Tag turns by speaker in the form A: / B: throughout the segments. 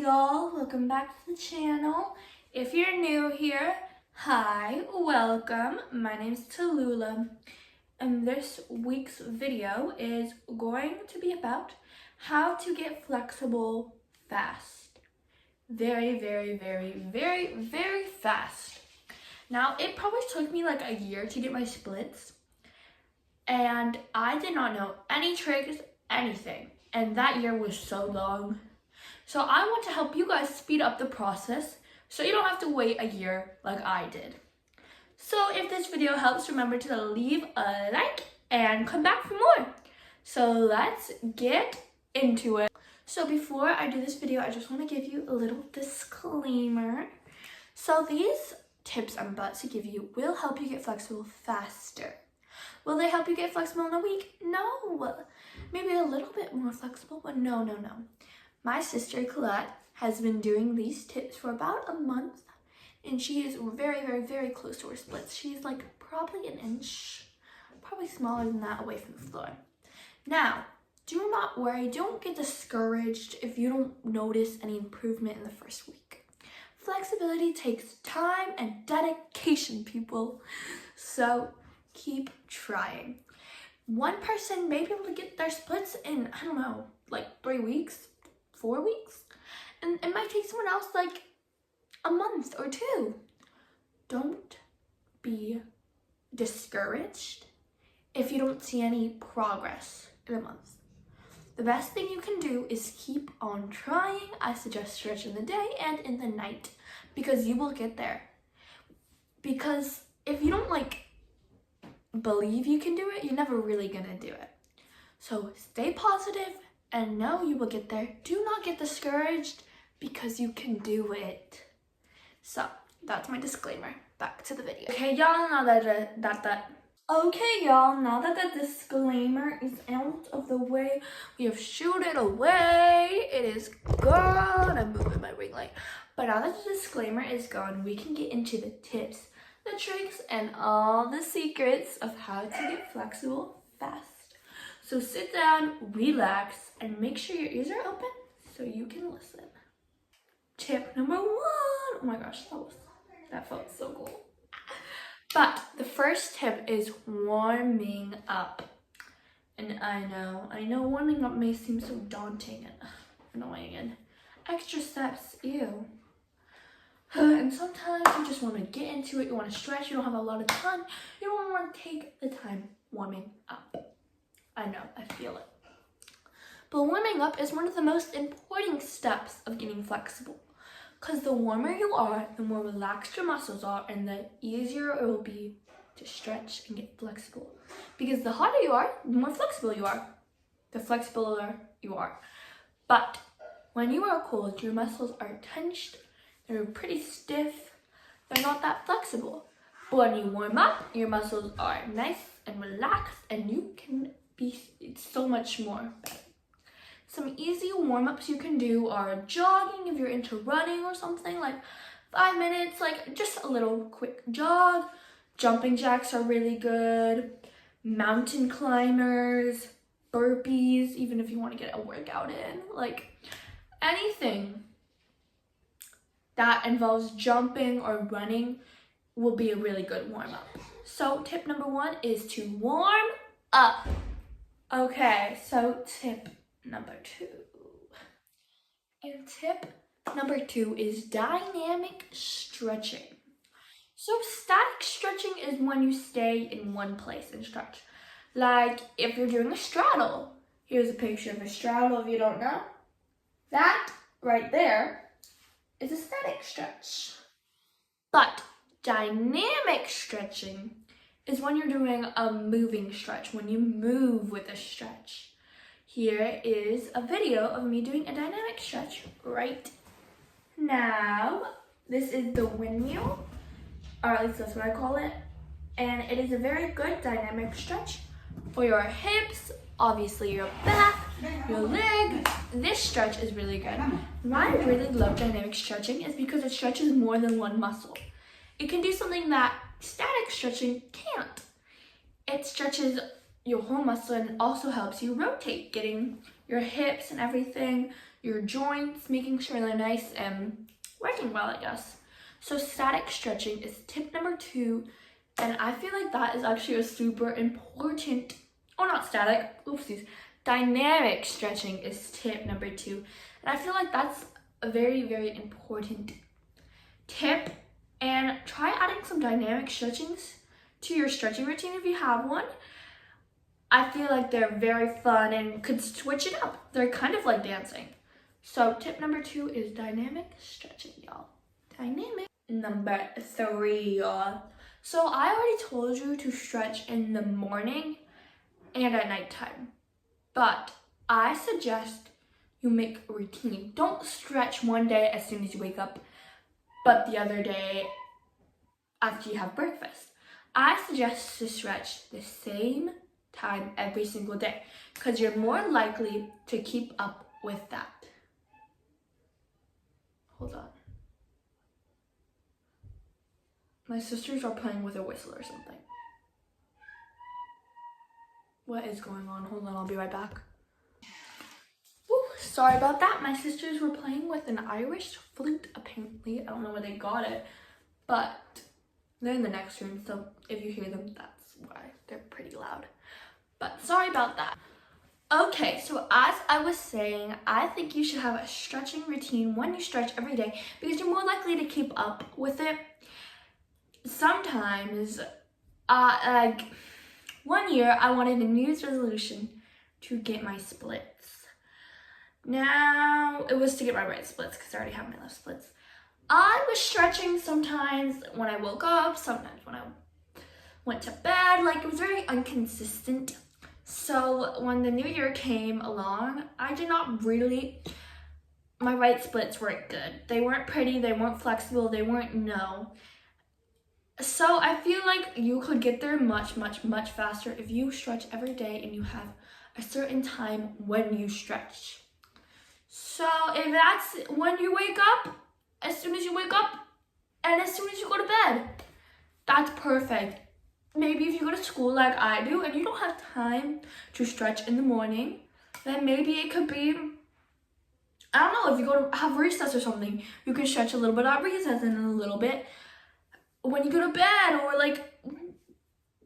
A: y'all, welcome back to the channel. If you're new here, hi, welcome. My name's Tallulah, and this week's video is going to be about how to get flexible fast. Very fast. Now, it probably took me like a year to get my splits, and I did not know any tricks, anything, and that year was so long. So I want to help you guys speed up the process so you don't have to wait a year like I did. So if this video helps, remember to leave a like and come back for more. So let's get into it. So before I do this video, I just want to give you a little disclaimer. So these tips I'm about to give you will help you get flexible faster. Will they help you get flexible in a week? No. Maybe a little bit more flexible, but no. My sister Colette has been doing these tips for about a month, and she is very close to her splits. She's like probably an inch, probably smaller than that, away from the floor. Now, do not worry, don't get discouraged if you don't notice any improvement in the first week. Flexibility takes time and dedication, people. So keep trying. One person may be able to get their splits in, I don't know, like 3 weeks. 4 weeks, and it might take someone else like a month or 2. Don't be discouraged if you don't see any progress in a month. The best thing you can do is keep on trying. I suggest stretch in the day and in the night because you will get there. Because if you don't believe you can do it, you're never really gonna do it. So stay positive and know you will get there. Do not get discouraged because you can do it. So that's my disclaimer. Back to the video. Okay, y'all, now that the disclaimer is out of the way, we have shooed it away. It is gone. I'm moving my ring light. But now that the disclaimer is gone, we can get into the tips, the tricks, and all the secrets of how to get flexible fast. So sit down, relax, and make sure your ears are open so you can listen. Tip number 1. Oh my gosh, that felt so cool. But the first tip is warming up. And I know warming up may seem so daunting and annoying and extra steps, ew. And sometimes you just want to get into it, you want to stretch, you don't have a lot of time, you don't want to take the time warming up. I know, I feel it. But warming up is one of the most important steps of getting flexible. Because the warmer you are, the more relaxed your muscles are, and the easier it will be to stretch and get flexible. Because the hotter you are, the more flexible you are. The flexibler you are. But when you are cold, your muscles are tensed, they're pretty stiff, they're not that flexible. But when you warm up, your muscles are nice and relaxed, and you can it's so much more better. Some easy warm-ups you can do are jogging if you're into running or something, like 5 minutes, like just a little quick jog. Jumping jacks are really good. Mountain climbers, burpees, even if you want to get a workout in, like anything that involves jumping or running will be a really good warm-up. So tip number 1 is to warm up. Okay, so tip number 2. And tip number 2 is dynamic stretching. So static stretching is when you stay in one place and stretch. Like if you're doing a straddle. Here's a picture of a straddle if you don't know. That right there is a static stretch. But dynamic stretching is when you're doing a moving stretch, when you move with a stretch. Here is a video of me doing a dynamic stretch right now. This is the windmill, or at least that's what I call it. And it is a very good dynamic stretch for your hips, obviously your back, your leg. This stretch is really good. Why I really love dynamic stretching is because it stretches more than one muscle. It can do something that static stretching can't. It stretches your whole muscle and also helps you rotate, getting your hips and everything your joints, making sure they're nice and working well, I guess. So static stretching is tip number 2, and I feel like that is actually a super important, oh not static, oopsies, dynamic stretching is tip number 2. And I feel like that's a very, very important tip. And try adding some dynamic stretchings to your stretching routine if you have one. I feel like they're very fun and could switch it up. They're kind of like dancing. So tip number 2 is dynamic stretching, y'all. Dynamic. Number 3, y'all. So I already told you to stretch in the morning and at nighttime. But I suggest you make a routine. Don't stretch one day as soon as you wake up, but the other day after you have breakfast. I suggest to stretch the same time every single day because you're more likely to keep up with that. Hold on. My sisters are playing with a whistle or something. What is going on? Hold on, I'll be right back. Ooh, sorry about that. My sisters were playing with an Irish flute, apparently. I don't know where they got it, but they're in the next room, so if you hear them, that's why. They're pretty loud. But sorry about that. Okay, so as I was saying, I think you should have a stretching routine when you stretch every day because you're more likely to keep up with it. Sometimes, like 1 year, I wanted a New Year's resolution to get my splits. Now, it was to get my right splits because I already have my left splits. I was stretching sometimes when I woke up, sometimes when I went to bed. Like, it was very inconsistent. So when the new year came along, I did not really, my right splits weren't good. They weren't pretty, they weren't flexible, they weren't no. So I feel like you could get there much, much, much faster if you stretch every day and you have a certain time when you stretch. So if that's when you wake up, as soon as you wake up, and as soon as you go to bed, that's perfect. Maybe if you go to school like I do and you don't have time to stretch in the morning, then maybe it could be, I don't know, if you go to have recess or something, you can stretch a little bit at recess and then a little bit when you go to bed, or like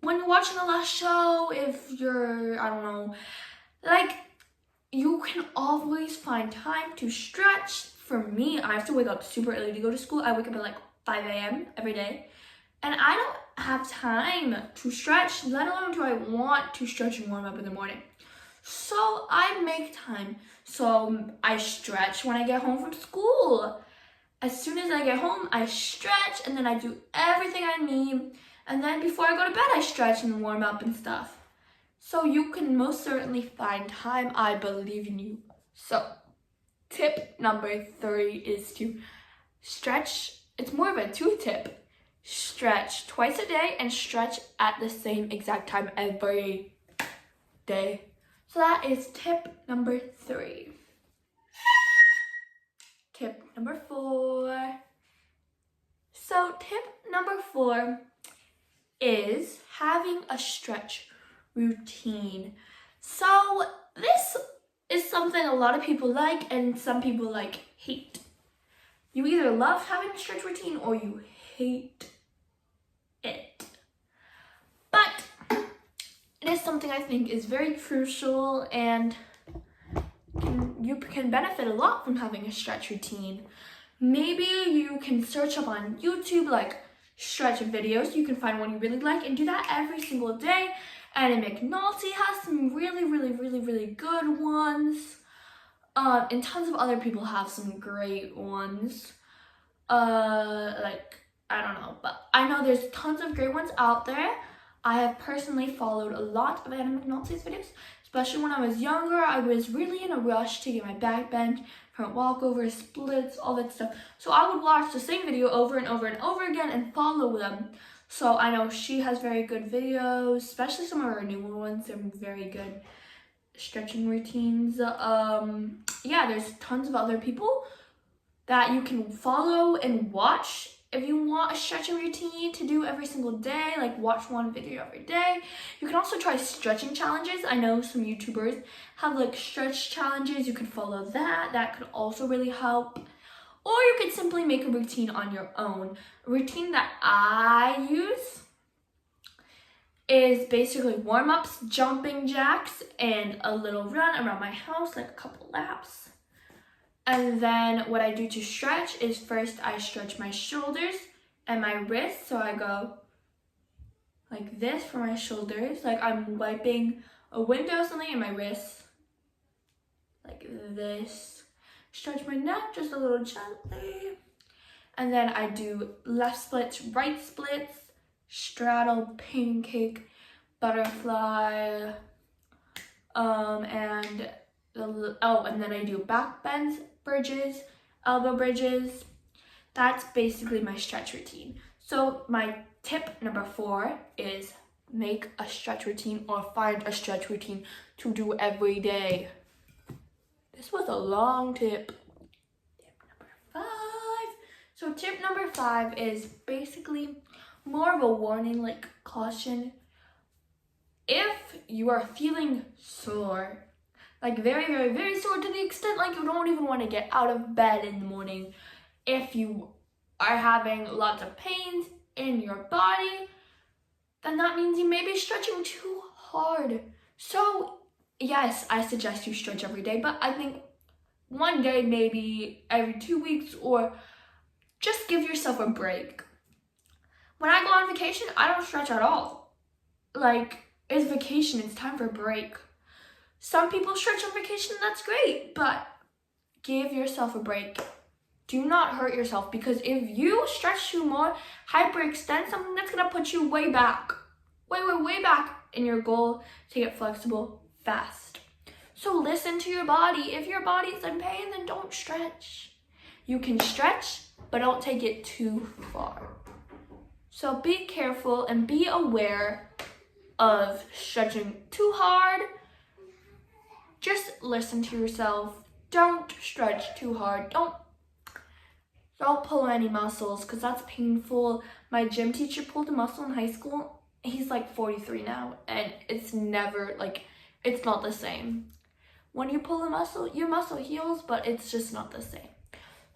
A: when you're watching the last show, if you're, I don't know, like you can always find time to stretch. For me, I have to wake up super early to go to school. I wake up at like 5 a.m. every day, and I don't have time to stretch, let alone do I want to stretch and warm up in the morning. So I make time. So I stretch when I get home from school. As soon as I get home, I stretch, and then I do everything I need. And then before I go to bed, I stretch and warm up and stuff. So you can most certainly find time. I believe in you. So tip number 3 is to stretch. It's more of a 2 tip. Stretch twice a day and stretch at the same exact time every day. So that is tip number 3. Tip number 4. So tip number 4 is having a stretch routine. So this is something a lot of people like and some people like hate. You either love having a stretch routine or you hate it. But it is something I think is very crucial, and you can benefit a lot from having a stretch routine. Maybe you can search up on YouTube like stretch videos. You can find one you really like and do that every single day. And McNulty has some really, really, really, really good ones. And tons of other people have some great ones. Like, I don't know, but I know there's tons of great ones out there. I have personally followed a lot of Anna McNulty's videos, especially when I was younger. I was really in a rush to get my back bend, front walkover, splits, all that stuff. So I would watch the same video over and over and over again and follow them. So I know she has very good videos, especially some of her newer ones. They're very good stretching routines. Yeah, there's tons of other people that you can follow and watch if you want a stretching routine to do every single day, like watch one video every day, you can also try stretching challenges. I know some YouTubers have like stretch challenges. You could follow that. That could also really help. Or you could simply make a routine on your own. A routine that I use is basically warm-ups, jumping jacks, and a little run around my house, like a couple laps. And then what I do to stretch is first I stretch my shoulders and my wrists. So I go like this for my shoulders, like I'm wiping a window or something, in my wrists, like this. Stretch my neck just a little gently. And then I do left splits, right splits, straddle, pancake, butterfly, and then I do back bends, bridges, elbow bridges. That's basically my stretch routine. So my tip number 4 is make a stretch routine or find a stretch routine to do every day. This was a long tip. Tip number 5. So tip number 5 is basically more of a warning, like caution. If you are feeling sore, like very, very, very sore to the extent like you don't even want to get out of bed in the morning, if you are having lots of pains in your body, then that means you may be stretching too hard. So yes, I suggest you stretch every day, but I think one day, maybe every 2 weeks, or just give yourself a break. When I go on vacation, I don't stretch at all. Like, it's vacation, it's time for a break. Some people stretch on vacation, that's great, but give yourself a break. Do not hurt yourself, because if you stretch too more, hyperextend something, that's gonna put you way back. Way back in your goal to get flexible fast. So listen to your body. If your body's in pain, then don't stretch. You can stretch, but don't take it too far. So be careful and be aware of stretching too hard. Just listen to yourself. Don't stretch too hard. Don't pull any muscles, because that's painful. My gym teacher pulled a muscle in high school. He's like 43 now, and it's never like, it's not the same. When you pull a muscle, your muscle heals, but it's just not the same.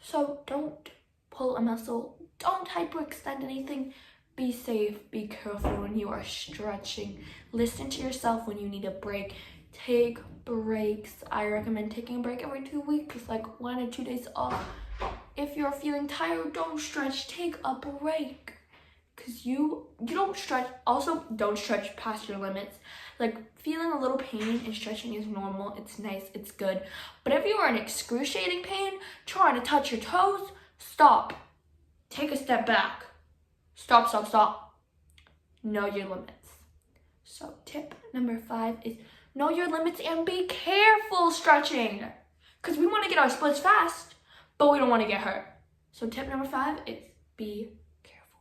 A: So don't pull a muscle. Don't hyperextend anything. Be safe, be careful when you are stretching. Listen to yourself when you need a break. Take breaks. I recommend taking a break every 2 weeks, like 1 or 2 days off. If you're feeling tired, don't stretch. Take a break. Because you don't stretch. Also, don't stretch past your limits. Like, feeling a little pain and stretching is normal. It's nice. It's good. But if you are in excruciating pain, trying to touch your toes, stop. Take a step back. Stop. Know your limits. So tip number 5 is know your limits and be careful stretching. Because we want to get our splits fast, but we don't want to get hurt. So tip number 5 is be careful.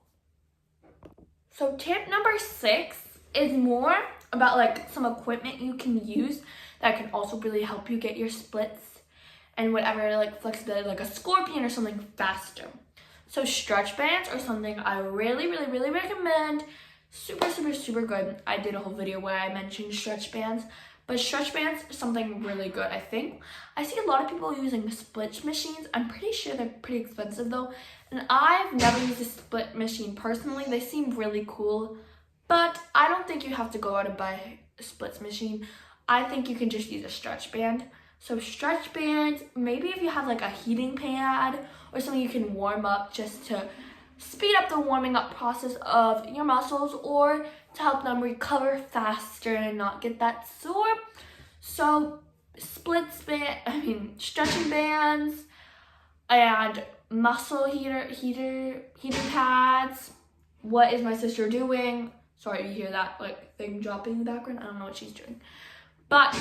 A: So tip number 6 is more about like some equipment you can use that can also really help you get your splits and whatever, like flexibility, like a scorpion or something faster. So stretch bands are something I really recommend. Super good. I did a whole video where I mentioned stretch bands, but stretch bands is something really good, I think. I see a lot of people using split machines. I'm pretty sure they're pretty expensive though, and I've never used a split machine personally. They seem really cool, but I don't think you have to go out and buy a splits machine. I think you can just use a stretch band. So stretch bands, maybe if you have like a heating pad or something you can warm up just to speed up the warming up process of your muscles or to help them recover faster and not get that sore. So stretching bands and muscle heating pads. What is my sister doing? Sorry, you hear that like thing dropping in the background? I don't know what she's doing. But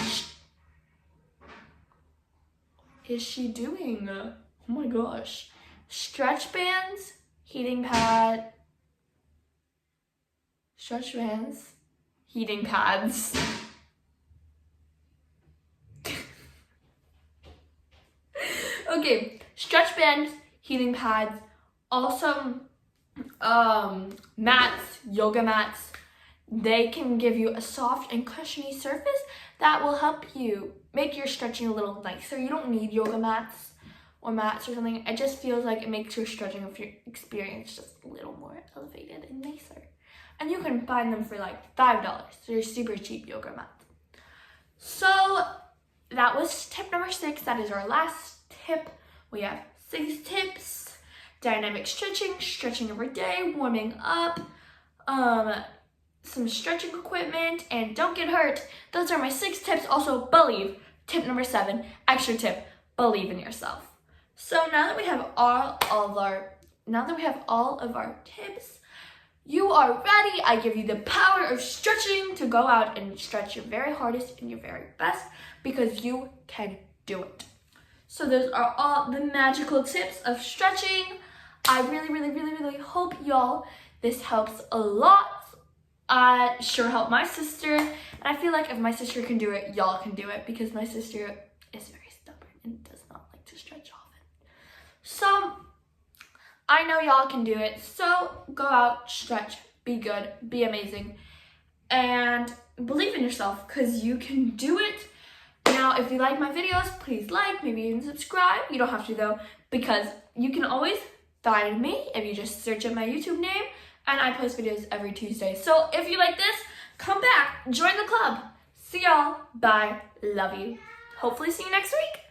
A: is she doing? Oh my gosh. Stretch bands, heating pad, stretch bands, heating pads. Okay, stretch bands, heating pads. Also, mats, yoga mats. They can give you a soft and cushiony surface that will help you make your stretching a little nicer. You don't need yoga mats or mats or something. It just feels like it makes your stretching experience just a little more elevated and nicer. And you can find them for like $5. They're super cheap yoga mats. So that was tip number 6. That is our last tip. We have 6 tips: dynamic stretching, stretching every day, warming up, some stretching equipment, and don't get hurt. Those are my 6 tips. Also, believe. Tip number 7, extra tip, believe in yourself. So now that we have all of our tips, you are ready. I give you the power of stretching to go out and stretch your very hardest and your very best, because you can do it. So those are all the magical tips of stretching. I really hope y'all this helps a lot. Sure helped my sister, and I feel like if my sister can do it, y'all can do it, because my sister is very stubborn and does not like to stretch often. So I know y'all can do it. So go out, stretch, be good, be amazing, and believe in yourself, because you can do it. Now, if you like my videos, please like, maybe even subscribe. You don't have to though, because you can always find me if you just search up my YouTube name, and I post videos every Tuesday. So if you like this, come back, join the club. See y'all, bye, love you. Hopefully see you next week.